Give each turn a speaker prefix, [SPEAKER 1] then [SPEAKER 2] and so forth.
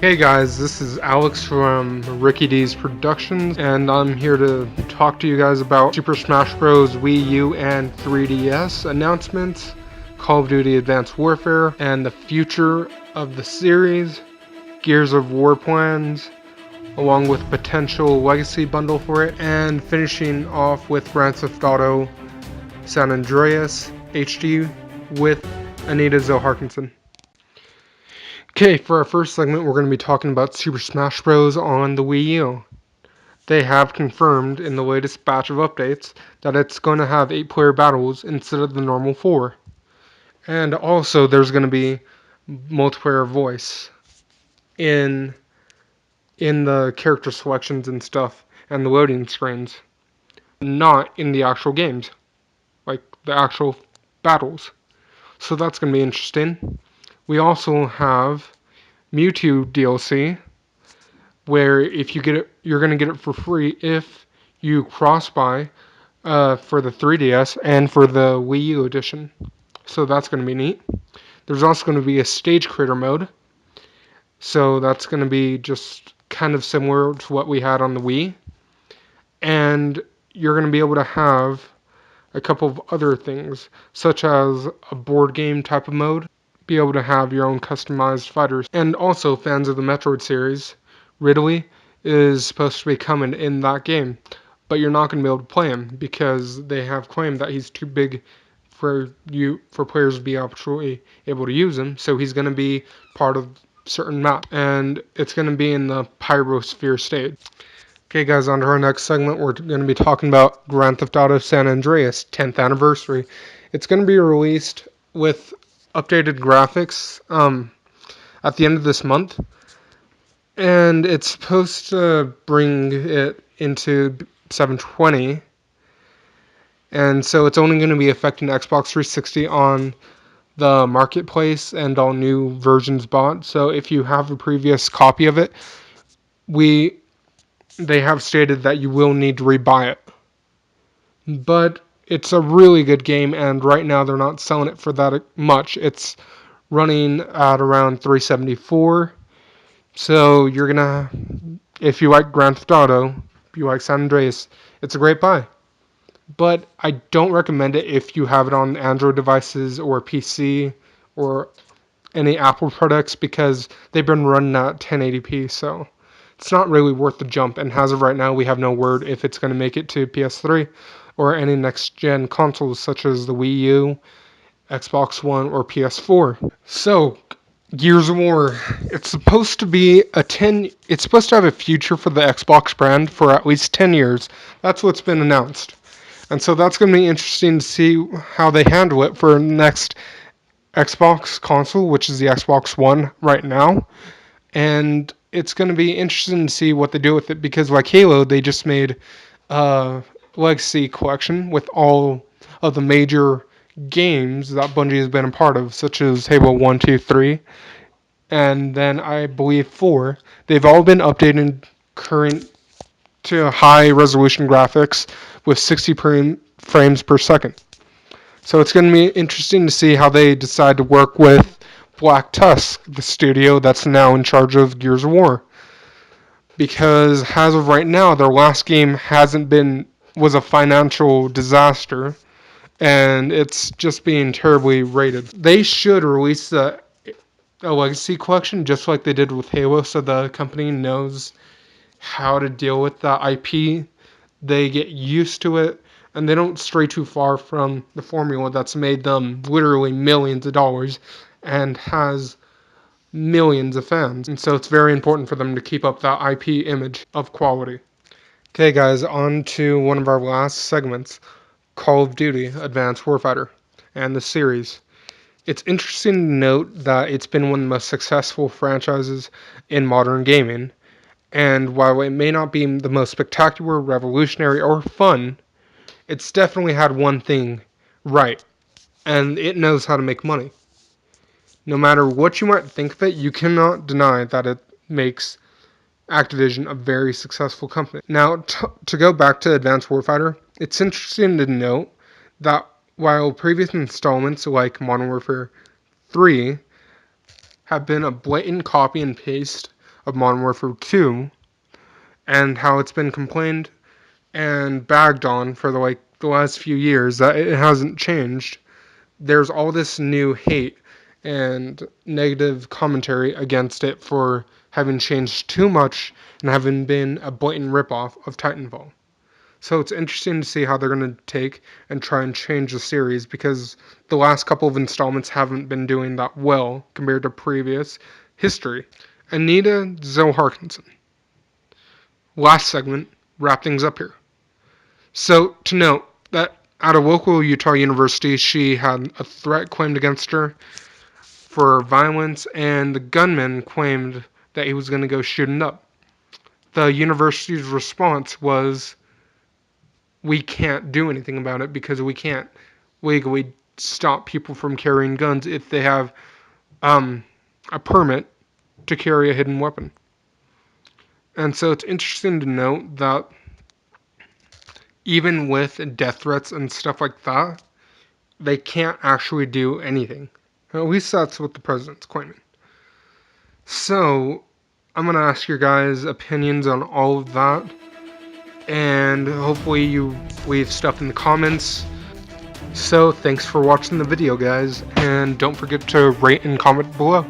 [SPEAKER 1] Hey guys, this is Alex from Rickydees Productions, and I'm here to talk to you guys about Super Smash Bros. Wii U and 3DS announcements, Call of Duty Advanced Warfare, and the future of the series, Gears of War plans, along with potential legacy bundle for it, and finishing off with Grand Theft Auto San Andreas HD with Anita Zoe Harkinson. Okay, for our first segment, we're going to be talking about Super Smash Bros. On the Wii U. They have confirmed in the latest batch of updates that it's going to have 8-player battles instead of the normal 4. And also, there's going to be multiplayer voice in the character selections and stuff, and the loading screens. Not in the actual games, like the actual battles. So that's going to be interesting. We also have Mewtwo DLC, where if you get it, you're going to get it for free if you cross-buy for the 3DS and for the Wii U edition. So that's going to be neat. There's also going to be a stage creator mode. So that's going to be just kind of similar to what we had on the Wii. And you're going to be able to have a couple of other things, such as a board game type of mode, be able to have your own customized fighters. And also, fans of the Metroid series, Ridley is supposed to be coming in that game, but you're not going to be able to play him because they have claimed that he's too big for players to be actually able to use him. So he's going to be part of certain map, and it's going to be in the Pyrosphere stage. Okay, guys, on to our next segment. We're going to be talking about Grand Theft Auto San Andreas 10th anniversary. It's going to be released with updated graphics at the end of this month, and it's supposed to bring it into 720, and so it's only going to be affecting Xbox 360 on the marketplace and all new versions bought. So if you have a previous copy of it, they have stated that you will need to rebuy it. But it's a really good game, and right now they're not selling it for that much. It's running at around $374. So you're gonna, if you like Grand Theft Auto, if you like San Andreas, it's a great buy. But I don't recommend it if you have it on Android devices or PC or any Apple products, because they've been running at 1080p. So it's not really worth the jump, and as of right now, we have no word if it's going to make it to PS3 or any next-gen consoles such as the Wii U, Xbox One, or PS4. So, Gears of War, it's supposed to have a future for the Xbox brand for at least 10 years. That's what's been announced. And so that's going to be interesting to see how they handle it for next Xbox console, which is the Xbox One right now. And it's going to be interesting to see what they do with it, because like Halo, they just made a Legacy collection with all of the major games that Bungie has been a part of, such as Halo 1, 2, 3, and then I believe 4. They've all been updated current to high resolution graphics with 60 frames per second. So it's going to be interesting to see how they decide to work with Black Tusk, the studio that's now in charge of Gears of War. Because as of right now, their last game was a financial disaster, and it's just being terribly rated. They should release a Legacy collection just like they did with Halo, so the company knows how to deal with the IP. They get used to it, and they don't stray too far from the formula that's made them literally millions of dollars and has millions of fans. And so it's very important for them to keep up that IP image of quality. Okay, guys, on to one of our last segments, Call of Duty Advanced Warfighter and the series. It's interesting to note that it's been one of the most successful franchises in modern gaming, and while it may not be the most spectacular, revolutionary, or fun, it's definitely had one thing right, and it knows how to make money. No matter what you might think of it, you cannot deny that it makes Activision a very successful company. Now, to go back to Advanced Warfighter, it's interesting to note that while previous installments like Modern Warfare 3 have been a blatant copy and paste of Modern Warfare 2, and how it's been complained and bagged on for the last few years that it hasn't changed. There's all this new hate and negative commentary against it for having changed too much and having been a blatant ripoff of Titanfall. So it's interesting to see how they're going to take and try and change the series, because the last couple of installments haven't been doing that well compared to previous history. Anita Zoe Harkinson. Last segment, wrap things up here. So to note that at a local Utah university, she had a threat claimed against her for violence, and the gunman claimed that he was going to go shooting up. The university's response was, we can't do anything about it because we can't legally stop people from carrying guns if they have a permit to carry a hidden weapon. And so it's interesting to note that even with death threats and stuff like that, they can't actually do anything. At least that's what the president's claiming. So I'm going to ask your guys' opinions on all of that, and hopefully you leave stuff in the comments. So thanks for watching the video, guys, and don't forget to rate and comment below.